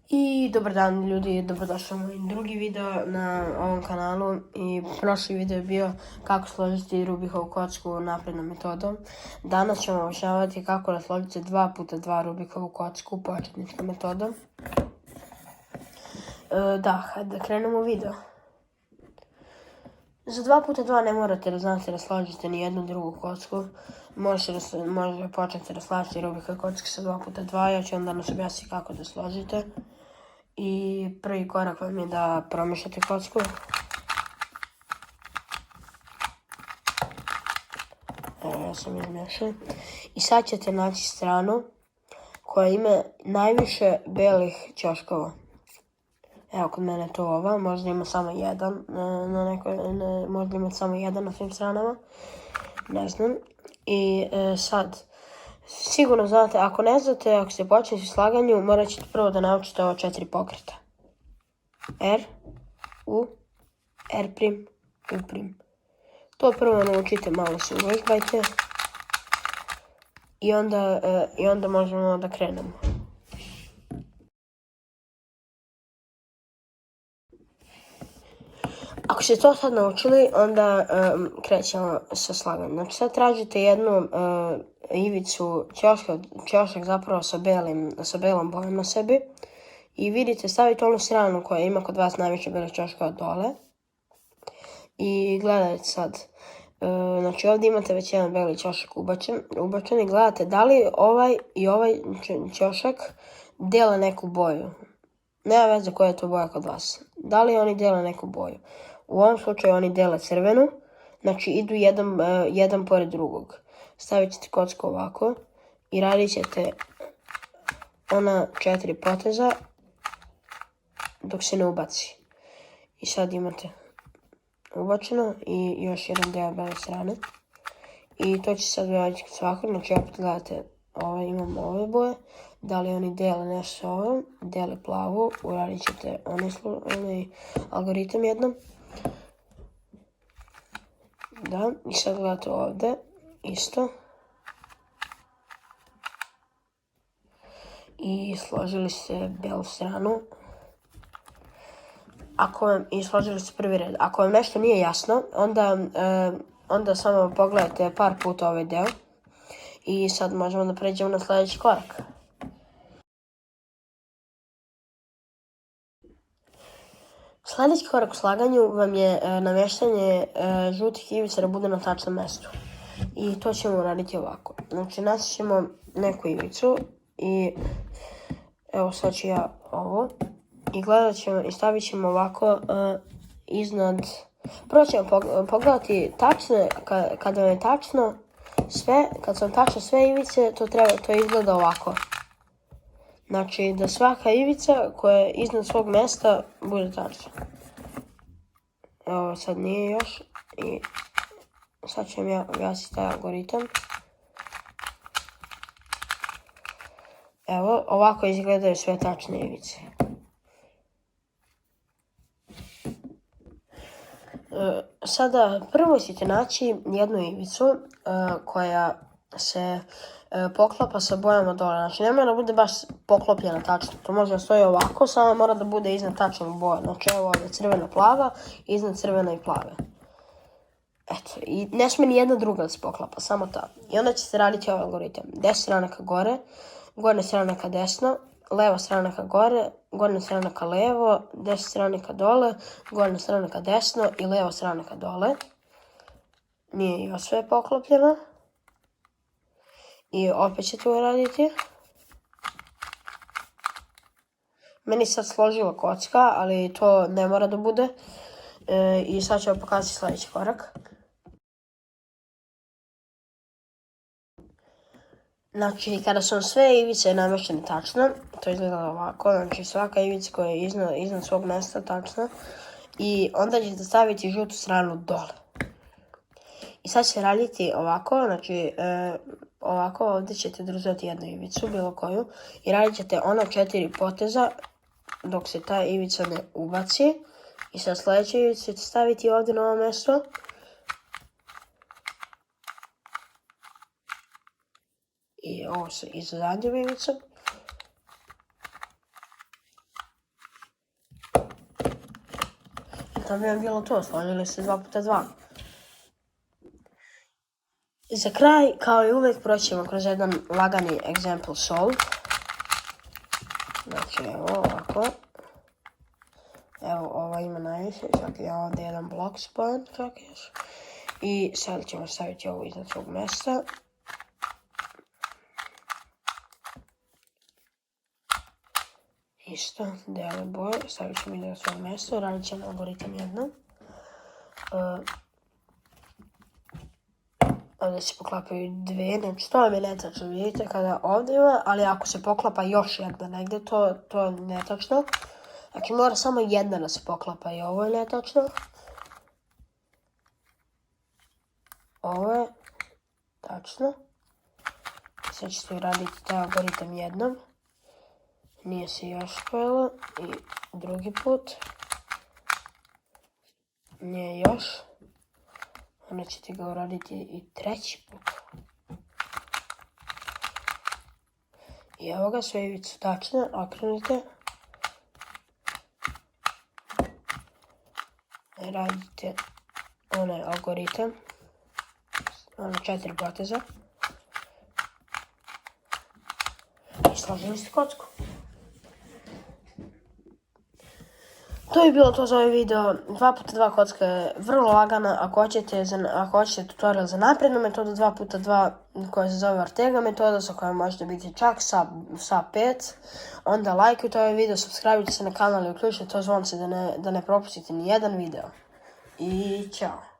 I dobar dan ljudi, dobrodošli u moj drugi video na ovom kanalu. I prošli video je bio kako složiti Rubikovu kocku naprednom metodom. Danas ćemo objašnjavati kako da složite 2x2 Rubikovu kocku početničkom metodom. Hajde da krenemo u video. Za 2x2 ne morate da znate da složite ni jednu drugu kocku. Možete početi da slažete Rubikove kocke sa 2x2, ja ću vam danas objasniti kako da složite. I prvi korak vam je da promešate kocku. Evo, ja sam izmešao. I sad ćete naći stranu koja ima najviše belih ćoškova. Evo, kod mene je to ova, možda ima samo jedan, možda ima samo jedan na svim stranama, ne znam. I sad, sigurno znate, ako ne znate, ako ste počeli u slaganju, morat ćete prvo da naučite ova 4 pokreta. R, U, R', U'. To prvo naučite, malo se uvežbajte. I onda možemo da krenemo. Ako ste to sad naučili, onda krećemo sa slaganjem. Znači sad tražite jednu ivicu, ćošak zapravo sa belom bojom na sebi. I vidite, stavite onu stranu koja ima kod vas najviše belih ćoškova dole. I gledajte sad. Znači ovdje imate već jedan beli ćošak ubačen i gledate da li ovaj i ovaj ćošak dele neku boju. Nema veze koja je to boja kod vas. Da li oni dele neku boju? U ovom slučaju oni dele crvenu, znači idu jedan pored drugog. Stavit ćete kocku ovako i radit ćete ona 4 poteza dok se ne ubaci. I sad imate ubačeno i još jedan deo bele strane. I to će sad raditi svakog, znači opet gledate, imamo ove boje. Da li oni dele nešto sa ovom, dele plavu, uradit ćete onaj algoritam jednom. Da, i sad gledate ovdje, isto. I složili ste belu stranu. I složili ste prvi red. Ako vam nešto nije jasno, onda samo pogledajte par puta ovaj deo. I sad možemo da pređemo na sljedeći korak. Sljedeći korak u slaganju vam je namještanje žutih ivica da bude na tačnom mjestu. I to ćemo uraditi ovako. Znači naći ćemo neku ivicu i evo sad ću ja ovo. I gledat ćemo i stavit ćemo ovako iznad. Prvo ćemo pogledati tačne, kada vam je tačno sve, kad su vam tačno sve ivice, to izgleda ovako. Znači da svaka ivica koja je iznad svog mjesta bude tačna. Evo sad nije još i sad ću vam ja objasniti taj algoritam. Evo, ovako izgledaju sve tačne ivice. Sada prvo ćete naći jednu ivicu koja se poklapa sa bojama dole. Znači ne mora da bude baš poklopljena tačno. To može da stoji ovako, samo mora da bude iznad tačnog boja. Znači evo ovdje crvena plava, iznad crvena i plave. Eto, i ne smije ni jedna druga da se poklapa, samo ta. I onda ćete raditi ovaj algoritam. Desna strana ka gore, gornja strana ka desno, leva strana ka gore, gornja strana ka levo, desna strana ka dole, gornja strana ka desno i leva strana ka dole. Nije još sve poklopljeno. I opet ćete uraditi. Meni sad složila kocka, ali to ne mora da bude. I sad ću vam pokazati sljedeći korak. Znači, kada su sve ivice namještene tačno, to izgleda ovako, znači svaka ivica koja je iznad svog mjesta tačna. I onda ćete staviti žutu stranu dole. I sad će raditi ovako, znači ovako ovdje ćete držati jednu ivicu, bilo koju, i radit ćete ona 4 poteza dok se ta ivica ne ubaci. I sad sljedeću ivicu ćete staviti ovdje na ovo mjesto. I ovo se i za zadnjom ivicom. To bi vam bilo to, složili se 2x2. Za kraj, kao i uvijek, proćemo kroz jedan lagani example solve. Znači, evo ovako. Evo, ova ima najviše, čak je ovdje jedan blok spojen, čak još. I sad ćemo staviti ovo iznad svog mjesta. Isto, dele boje, stavit ćemo iznad svog mjesta, radit ćemo algoritam jednom. Ovdje se poklapaju dvije, znači to je netačno, vidite kada ovdje ima, ali ako se poklapa još jedna negdje, to je netačno. Znači mora samo jedna da se poklapa i ovo je netačno. Ovo je tačno. Sad ćete uraditi taj algoritam jednom. Nije se još spojilo. I drugi put. Nije još. Onda ćete ga uraditi i treći put. I evo ga, sve ivice su tačne, okrenite. Radite onaj algoritam. Ono 4 poteza. I složili ste kocku. To je bilo to za ovaj video. 2x2 kocka je vrlo lagana. Ako hoćete tutorial za naprednu metodu 2x2 koja se zove Ortega metoda sa kojom možete biti čak sa 5, onda lajkujte ovaj video, subscribe se na kanal i uključite to zvonce da ne propustite ni jedan video. I ćao.